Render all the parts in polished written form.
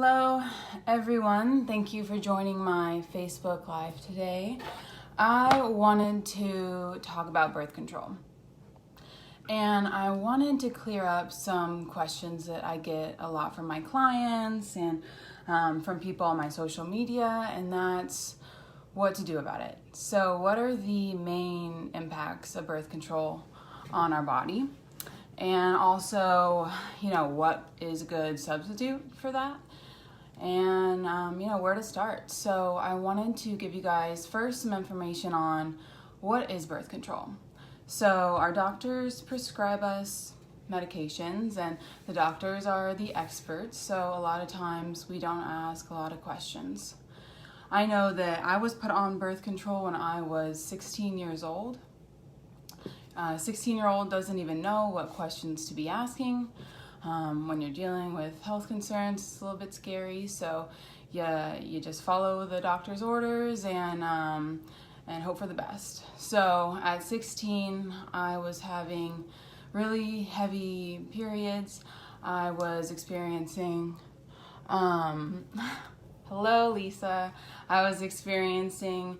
Hello everyone, thank you for joining my Facebook Live today. I wanted to talk about birth control, and I wanted to clear up some questions that I get a lot from my clients and from people on my social media, and that's what to do about it. So what are the main impacts of birth control on our body? And also, what is a good substitute for that? And where to start. So I wanted to give you guys first some information on what is birth control. So our doctors prescribe us medications, and the doctors are the experts, so a lot of times we don't ask a lot of questions. I know that I was put on birth control when I was 16 years old. A 16-year-old doesn't even know what questions to be asking. When you're dealing with health concerns, it's a little bit scary, so you just follow the doctor's orders and hope for the best. So at 16, I was having really heavy periods. I was experiencing, hello Lisa, I was experiencing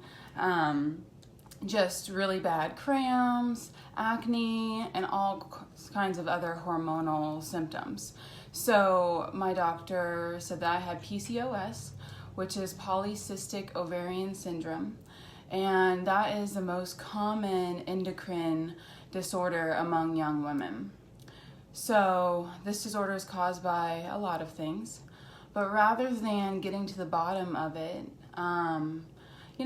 just really bad cramps, acne, and all kinds of other hormonal symptoms. So my doctor said that I had PCOS, which is polycystic ovarian syndrome, and that is the most common endocrine disorder among young women. So this disorder is caused by a lot of things, but rather than getting to the bottom of it,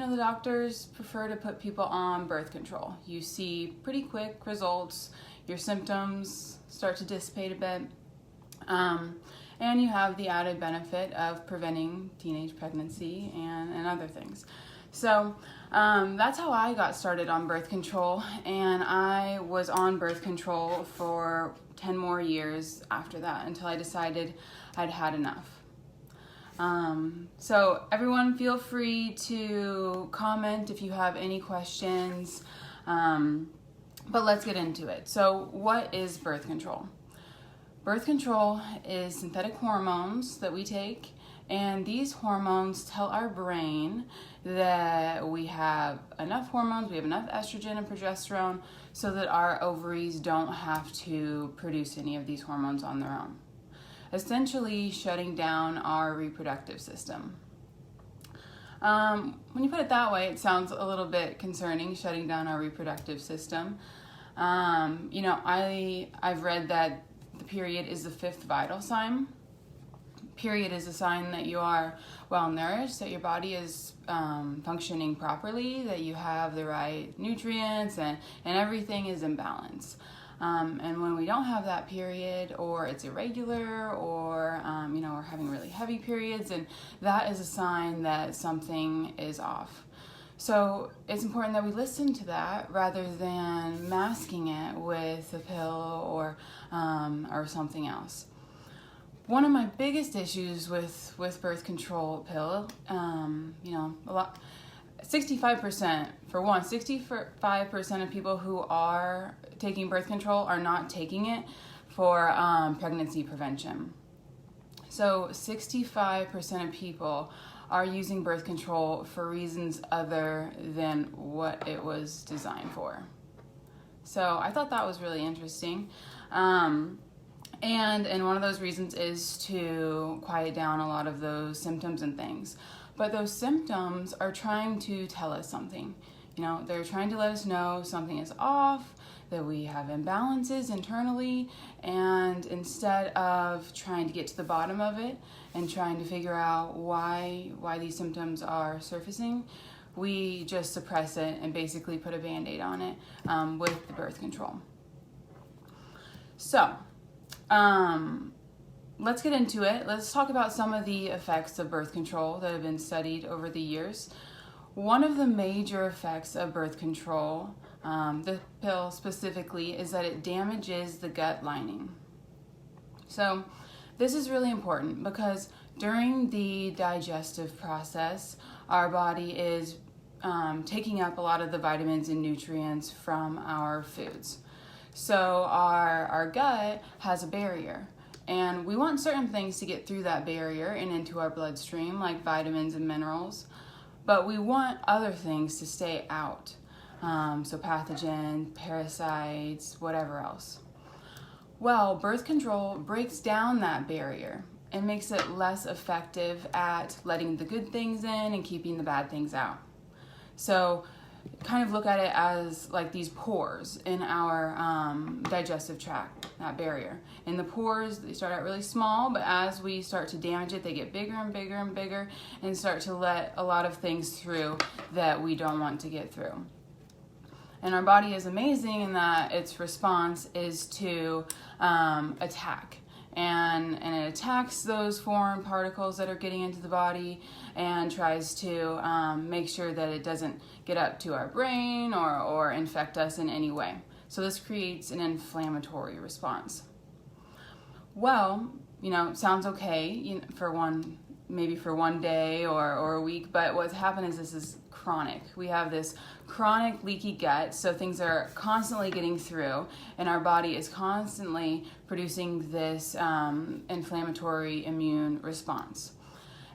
the doctors prefer to put people on birth control. You see pretty quick results, your symptoms start to dissipate a bit, and you have the added benefit of preventing teenage pregnancy and other things. So that's how I got started on birth control, and I was on birth control for 10 more years after that until I decided I'd had enough. So everyone feel free to comment if you have any questions, but let's get into it. So what is birth control? Birth control is synthetic hormones that we take, and these hormones tell our brain that we have enough hormones, we have enough estrogen and progesterone so that our ovaries don't have to produce any of these hormones on their own, essentially shutting down our reproductive system. When you put it that way, it sounds a little bit concerning, shutting down our reproductive system. I've read that the period is the 5th vital sign. Period is a sign that you are well nourished, that your body is functioning properly, that you have the right nutrients, and everything is in balance. And when we don't have that period, or it's irregular, or we're having really heavy periods, and that is a sign that something is off. So it's important that we listen to that rather than masking it with a pill or something else. One of my biggest issues with birth control pill, 65% of people who are taking birth control are not taking it for pregnancy prevention. So 65% of people are using birth control for reasons other than what it was designed for. So I thought that was really interesting. And one of those reasons is to quiet down a lot of those symptoms and things. But those symptoms are trying to tell us something. They're trying to let us know something is off, that we have imbalances internally, and instead of trying to get to the bottom of it and trying to figure out why these symptoms are surfacing, we just suppress it and basically put a Band-Aid on it with the birth control. So, let's get into it. Let's talk about some of the effects of birth control that have been studied over the years. One of the major effects of birth control, the pill specifically, is that it damages the gut lining. So this is really important because during the digestive process, our body is taking up a lot of the vitamins and nutrients from our foods. So our gut has a barrier, And we want certain things to get through that barrier and into our bloodstream, like vitamins and minerals, but we want other things to stay out. So pathogens, parasites, whatever else. Well, birth control breaks down that barrier and makes it less effective at letting the good things in and keeping the bad things out. So kind of look at it as like these pores in our digestive tract, that barrier. And the pores, they start out really small, but as we start to damage it, they get bigger and bigger and bigger and start to let a lot of things through that we don't want to get through. And our body is amazing in that its response is to attack. And it attacks those foreign particles that are getting into the body and tries to make sure that it doesn't get up to our brain or infect us in any way. So this creates an inflammatory response. Well, sounds okay maybe for one day or a week, but what's happened is this is chronic. We have this chronic leaky gut, so things are constantly getting through, and our body is constantly producing this inflammatory immune response.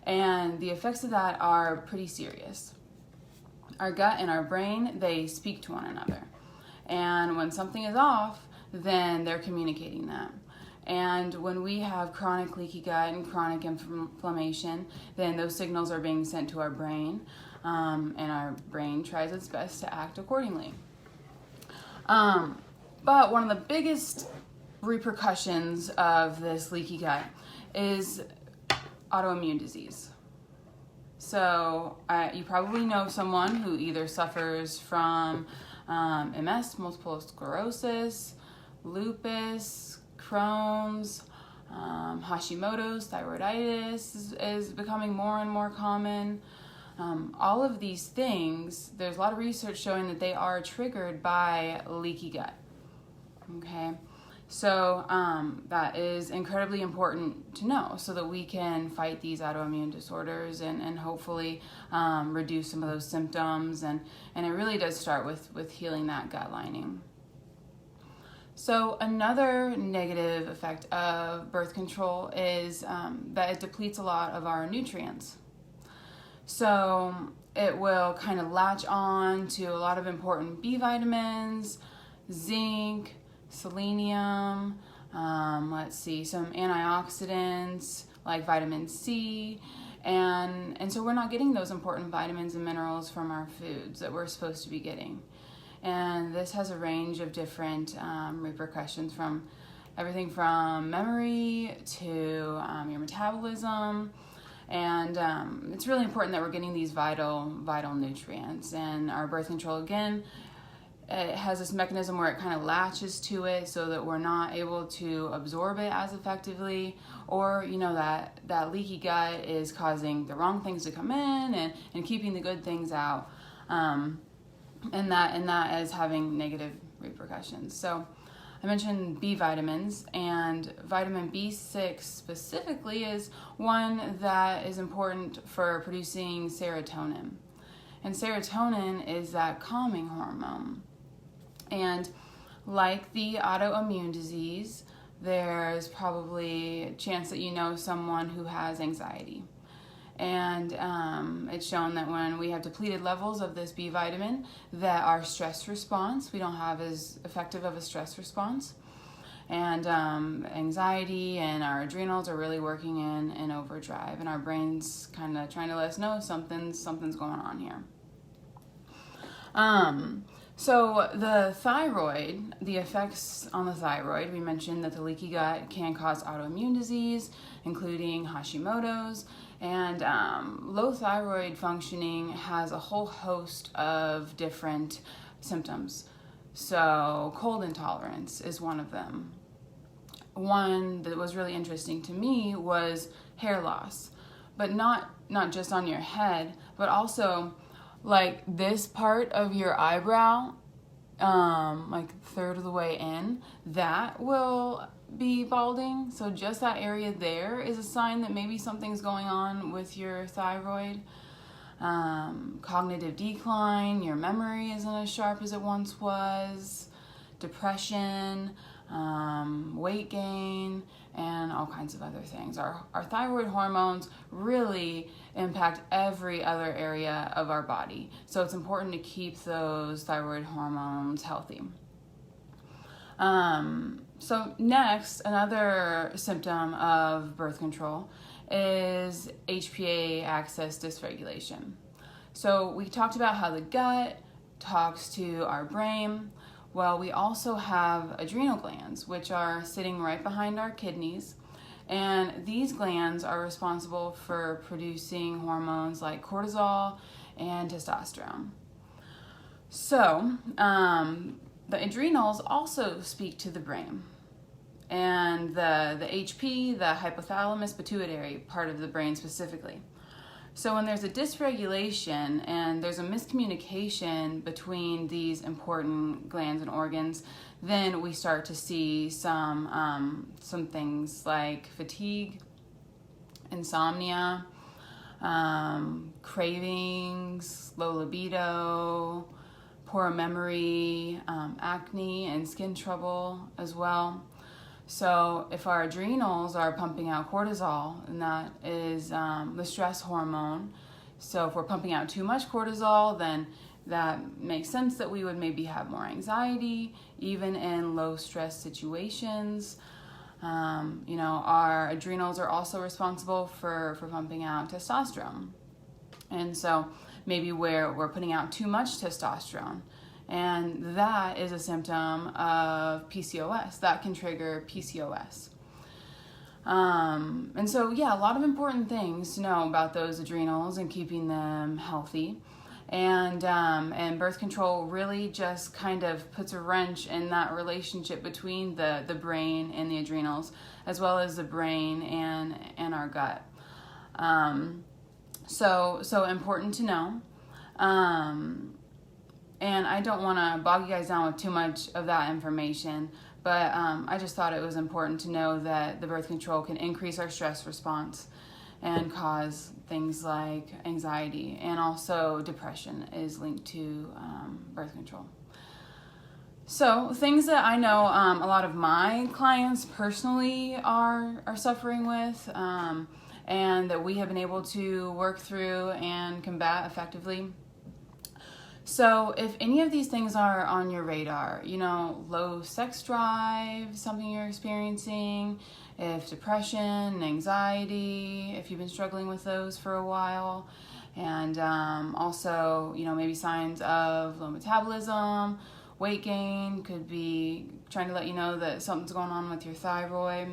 And the effects of that are pretty serious. Our gut and our brain, they speak to one another. And when something is off, then they're communicating that. And when we have chronic leaky gut and chronic inflammation, then those signals are being sent to our brain, and our brain tries its best to act accordingly. But one of the biggest repercussions of this leaky gut is autoimmune disease. So you probably know someone who either suffers from MS, multiple sclerosis, lupus, Crohn's, Hashimoto's, thyroiditis is becoming more and more common. All of these things, there's a lot of research showing that they are triggered by leaky gut. Okay, so that is incredibly important to know so that we can fight these autoimmune disorders and hopefully reduce some of those symptoms. And it really does start with healing that gut lining. So another negative effect of birth control is that it depletes a lot of our nutrients. So it will kind of latch on to a lot of important B vitamins, zinc, selenium, some antioxidants like vitamin C, and so we're not getting those important vitamins and minerals from our foods that we're supposed to be getting. And this has a range of different repercussions, from everything from memory to your metabolism. And it's really important that we're getting these vital nutrients. And our birth control, again, it has this mechanism where it kind of latches to it so that we're not able to absorb it as effectively, or that leaky gut is causing the wrong things to come in and keeping the good things out. And that is having negative repercussions. So I mentioned B vitamins, and vitamin B6 specifically is one that is important for producing serotonin. And serotonin is that calming hormone. And like the autoimmune disease, there's probably a chance that you know someone who has anxiety. And it's shown that when we have depleted levels of this B vitamin, that our stress response, we don't have as effective of a stress response. And anxiety and our adrenals are really working in overdrive, and our brain's kind of trying to let us know something's going on here. So the thyroid, the effects on the thyroid, we mentioned that the leaky gut can cause autoimmune disease, including Hashimoto's, and low thyroid functioning has a whole host of different symptoms. So cold intolerance is one of them. One that was really interesting to me was hair loss, but not just on your head, but also like this part of your eyebrow, like a third of the way in, that will be balding. So just that area there is a sign that maybe something's going on with your thyroid. Cognitive decline, your memory isn't as sharp as it once was, depression, weight gain, and all kinds of other things. Our thyroid hormones really impact every other area of our body. So it's important to keep those thyroid hormones healthy. So next, another symptom of birth control is HPA axis dysregulation. So we talked about how the gut talks to our brain. Well, we also have adrenal glands, which are sitting right behind our kidneys. And these glands are responsible for producing hormones like cortisol and testosterone. So, the adrenals also speak to the brain. And the HP, the hypothalamus pituitary part of the brain specifically. So when there's a dysregulation and there's a miscommunication between these important glands and organs, then we start to see some things like fatigue, insomnia, cravings, low libido, poor memory, acne, and skin trouble as well. So if our adrenals are pumping out cortisol, and that is the stress hormone, so if we're pumping out too much cortisol, then that makes sense that we would maybe have more anxiety, even in low stress situations. Our adrenals are also responsible for pumping out testosterone. And so maybe we're putting out too much testosterone. And that is a symptom of PCOS. That can trigger PCOS. And so, a lot of important things to know about those adrenals and keeping them healthy. And birth control really just kind of puts a wrench in that relationship between the brain and the adrenals, as well as the brain and our gut. So important to know. And I don't want to bog you guys down with too much of that information, but I just thought it was important to know that the birth control can increase our stress response and cause things like anxiety, and also depression is linked to birth control. So things that I know a lot of my clients personally are suffering with, and that we have been able to work through and combat effectively. So if any of these things are on your radar, low sex drive, something you're experiencing, if depression, anxiety, if you've been struggling with those for a while, and also, maybe signs of low metabolism, weight gain, could be trying to let you know that something's going on with your thyroid.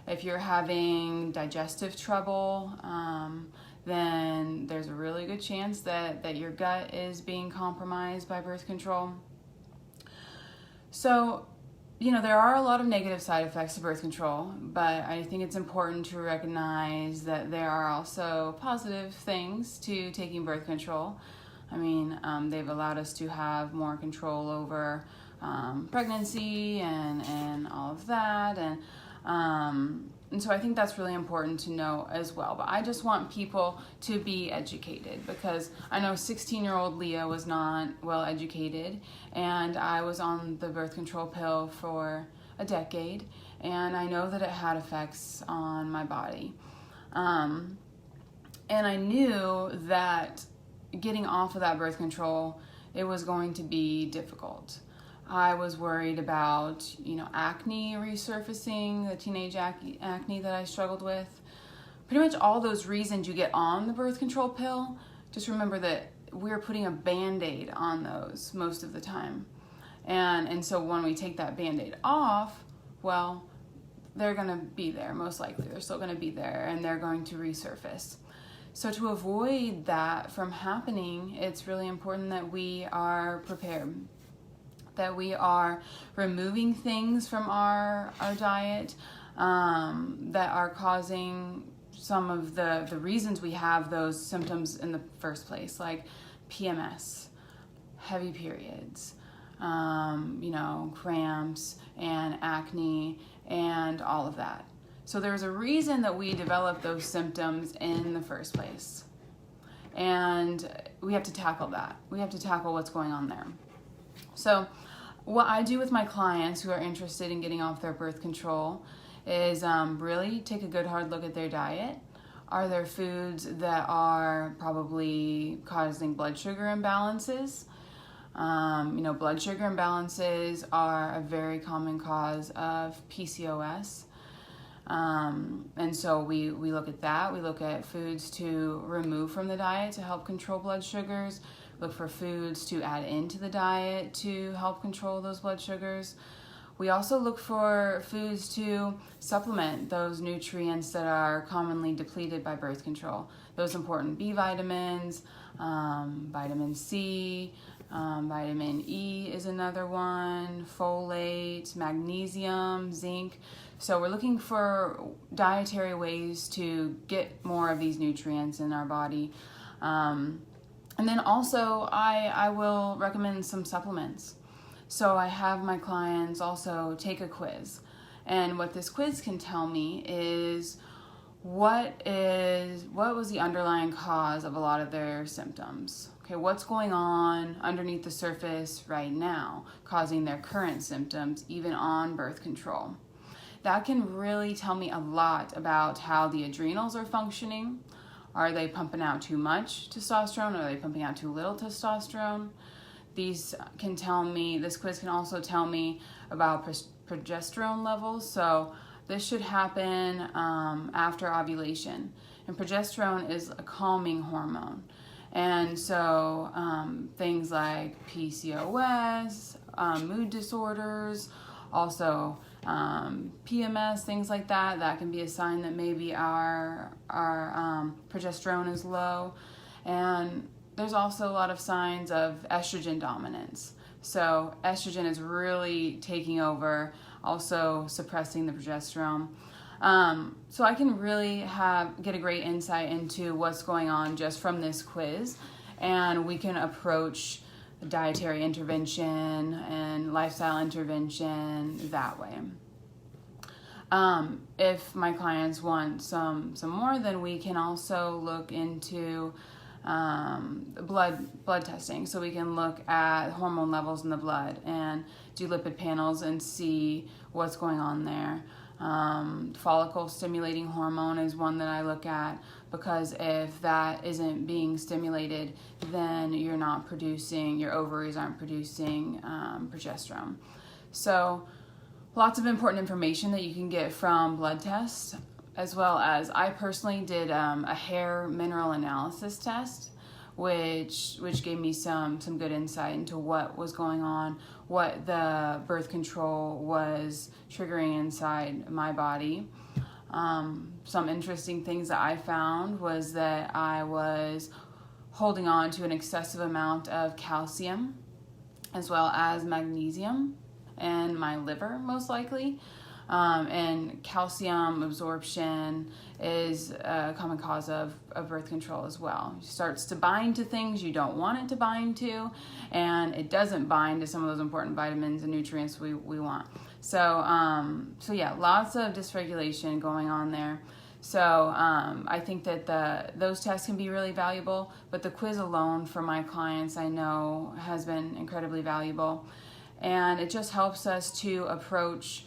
If you're having digestive trouble, then there's a really good chance that your gut is being compromised by birth control. So, there are a lot of negative side effects to birth control, but I think it's important to recognize that there are also positive things to taking birth control. I mean, they've allowed us to have more control over pregnancy and all of that, and so I think that's really important to know as well. But I just want people to be educated, because I know 16-year-old Leah was not well educated, and I was on the birth control pill for a decade, and I know that it had effects on my body. And I knew that getting off of that birth control, it was going to be difficult. I was worried about, acne resurfacing, the teenage acne that I struggled with. Pretty much all those reasons you get on the birth control pill, just remember that we're putting a Band-Aid on those most of the time. And so when we take that Band-Aid off, well, they're going to be there, most likely. They're still going to be there, and they're going to resurface. So to avoid that from happening, it's really important that we are prepared, that we are removing things from our diet that are causing some of the reasons we have those symptoms in the first place, like PMS, heavy periods, cramps and acne and all of that. So there's a reason that we develop those symptoms in the first place. And we have to tackle that. We have to tackle what's going on there. So what I do with my clients who are interested in getting off their birth control is really take a good hard look at their diet. Are there foods that are probably causing blood sugar imbalances? Blood sugar imbalances are a very common cause of PCOS. And so we look at that. We look at foods to remove from the diet to help control blood sugars. Look for foods to add into the diet to help control those blood sugars. We also look for foods to supplement those nutrients that are commonly depleted by birth control. Those important B vitamins, vitamin C, vitamin E is another one, folate, magnesium, zinc. So we're looking for dietary ways to get more of these nutrients in our body. And then also I will recommend some supplements. So I have my clients also take a quiz. And what this quiz can tell me is what was the underlying cause of a lot of their symptoms. Okay, what's going on underneath the surface right now, causing their current symptoms, even on birth control. That can really tell me a lot about how the adrenals are functioning. Are they pumping out too much testosterone? Are they pumping out too little testosterone? This quiz can also tell me about progesterone levels. So this should happen after ovulation. And progesterone is a calming hormone. And so things like PCOS, mood disorders, also PMS, things like that can be a sign that maybe our progesterone is low. And there's also a lot of signs of estrogen dominance. So estrogen is really taking over, also suppressing the progesterone. So I can really get a great insight into what's going on just from this quiz, and we can approach dietary intervention and lifestyle intervention that way. If my clients want some more, then we can also look into blood testing. So we can look at hormone levels in the blood and do lipid panels and see what's going on there. Follicle stimulating hormone is one that I look at, because if that isn't being stimulated, then your ovaries aren't producing progesterone. So lots of important information that you can get from blood tests, as well as I personally did a hair mineral analysis test, which gave me some good insight into what was going on, what the birth control was triggering inside my body. Some interesting things that I found was that I was holding on to an excessive amount of calcium as well as magnesium in my liver, most likely. And calcium absorption is a common cause of birth control as well. It starts to bind to things you don't want it to bind to, and it doesn't bind to some of those important vitamins and nutrients we want. So yeah, lots of dysregulation going on there. So I think that those tests can be really valuable, but the quiz alone for my clients I know has been incredibly valuable. And it just helps us to approach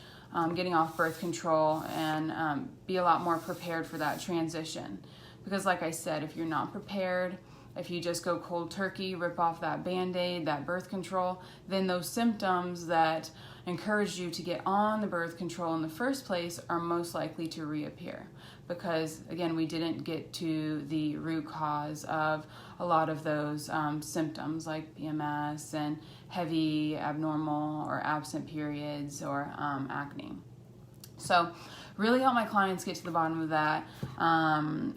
getting off birth control and be a lot more prepared for that transition. Because like I said, if you're not prepared, if you just go cold turkey, rip off that Band-Aid, that birth control, then those symptoms that encouraged you to get on the birth control in the first place are most likely to reappear. Because again, we didn't get to the root cause of a lot of those symptoms like PMS and heavy, abnormal, or absent periods, or acne. So really help my clients get to the bottom of that. And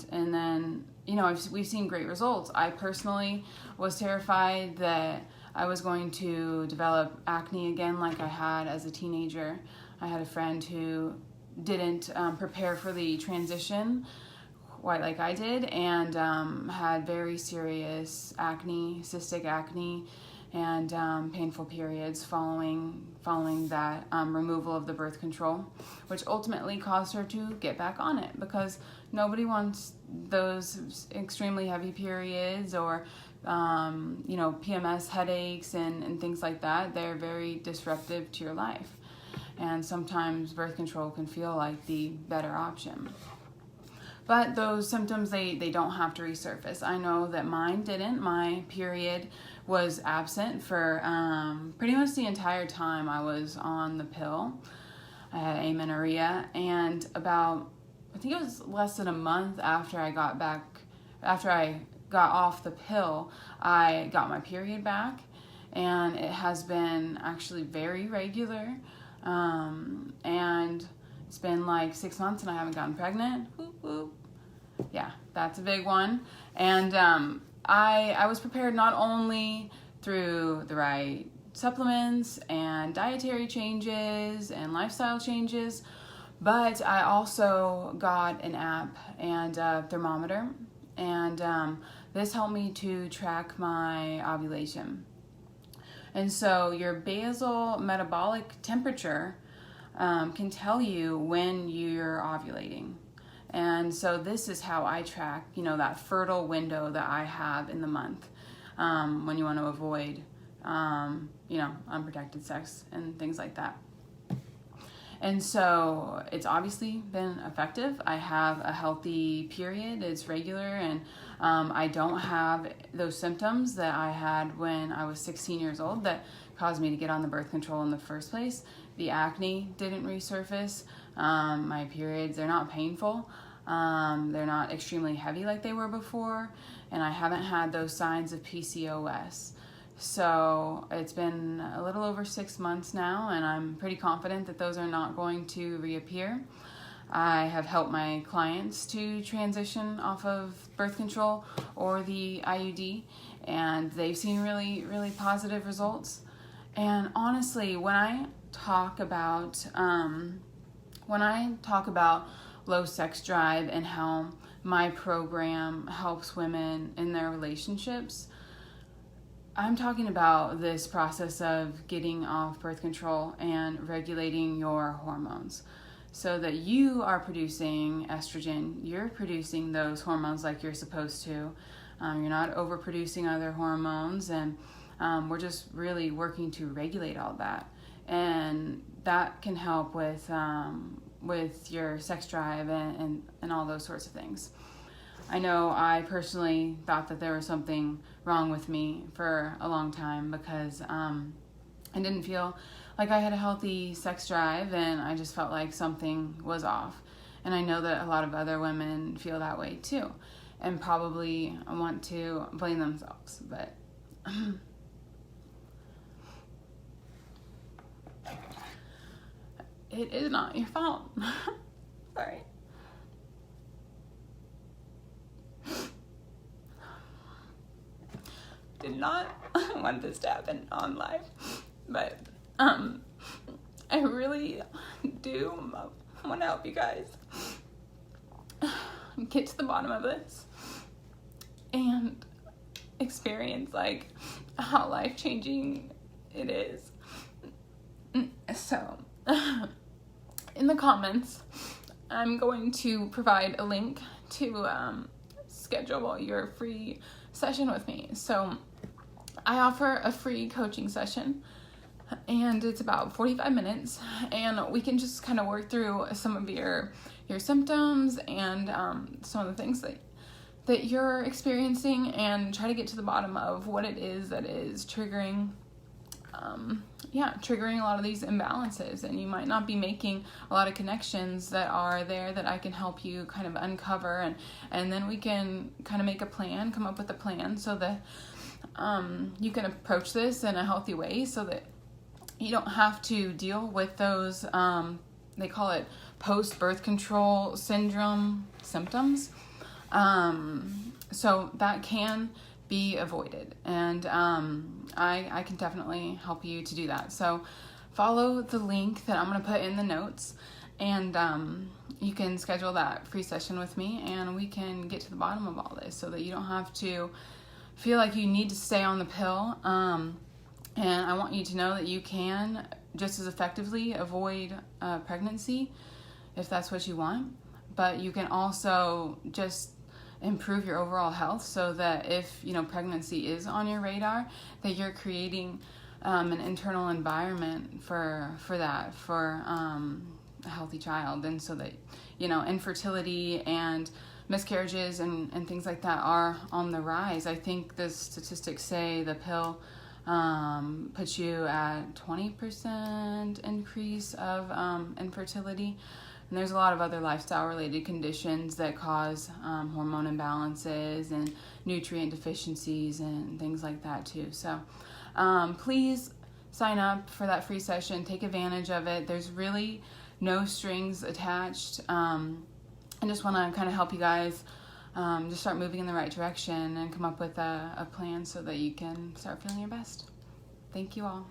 then, we've seen great results. I personally was terrified that I was going to develop acne again like I had as a teenager. I had a friend who didn't prepare for the transition quite like I did, and had very serious acne, cystic acne, and painful periods following that removal of the birth control, which ultimately caused her to get back on it, because nobody wants those extremely heavy periods or PMS headaches and things like that. They're very disruptive to your life, and sometimes birth control can feel like the better option. But those symptoms, they don't have to resurface. I know that mine didn't. My period was absent for pretty much the entire time I was on the pill. I had amenorrhea, and I think it was less than a month after I got off the pill, I got my period back, and it has been actually very regular. And it's been like 6 months and I haven't gotten pregnant. Whoop, whoop. Yeah, that's a big one. And I was prepared not only through the right supplements and dietary changes and lifestyle changes, but I also got an app and a thermometer, and this helped me to track my ovulation. And so your basal metabolic temperature can tell you when you're ovulating. And so this is how I track, that fertile window that I have in the month, when you want to avoid, unprotected sex and things like that. And so it's obviously been effective. I have a healthy period. It's regular, and I don't have those symptoms that I had when I was 16 years old that caused me to get on the birth control in the first place. The acne didn't resurface. My periods, they're not painful. They're not extremely heavy like they were before, and I haven't had those signs of PCOS. So it's been a little over 6 months now, and I'm pretty confident that those are not going to reappear. I have helped my clients to transition off of birth control or the IUD, and they've seen really, really positive results. And honestly, when I talk about low sex drive and how my program helps women in their relationships, I'm talking about this process of getting off birth control and regulating your hormones so that you are producing estrogen. You're producing those hormones like you're supposed to. You're not overproducing other hormones, and we're just really working to regulate all that. And that can help with your sex drive and all those sorts of things. I know I personally thought that there was something wrong with me for a long time because I didn't feel like I had a healthy sex drive, and I just felt like something was off. And I know that a lot of other women feel that way too, and probably want to blame themselves, but it is not your fault. Sorry. Did not want this to happen on live, but I really do want to help you guys get to the bottom of this and experience like how life-changing it is. So in the comments, I'm going to provide a link to schedule your free session with me. So I offer a free coaching session, and it's about 45 minutes, and we can just kind of work through some of your symptoms and some of the things that you're experiencing, and try to get to the bottom of what it is that is triggering a lot of these imbalances. And you might not be making a lot of connections that are there that I can help you kind of uncover, and then we can kind of make a plan, come up with a plan so that you can approach this in a healthy way so that you don't have to deal with those, they call it post-birth control syndrome symptoms. So that can be avoided, and I can definitely help you to do that. So follow the link that I'm going to put in the notes, and you can schedule that free session with me, and we can get to the bottom of all this so that you don't have to feel like you need to stay on the pill. And I want you to know that you can just as effectively avoid pregnancy if that's what you want. But you can also just improve your overall health so that if, pregnancy is on your radar, that you're creating an internal environment for that, for a healthy child. And so that, infertility and miscarriages and things like that are on the rise. I think the statistics say the pill puts you at 20% increase of infertility. And there's a lot of other lifestyle-related conditions that cause hormone imbalances and nutrient deficiencies and things like that too. So please sign up for that free session. Take advantage of it. There's really no strings attached. I just want to kind of help you guys just start moving in the right direction and come up with a plan so that you can start feeling your best. Thank you all.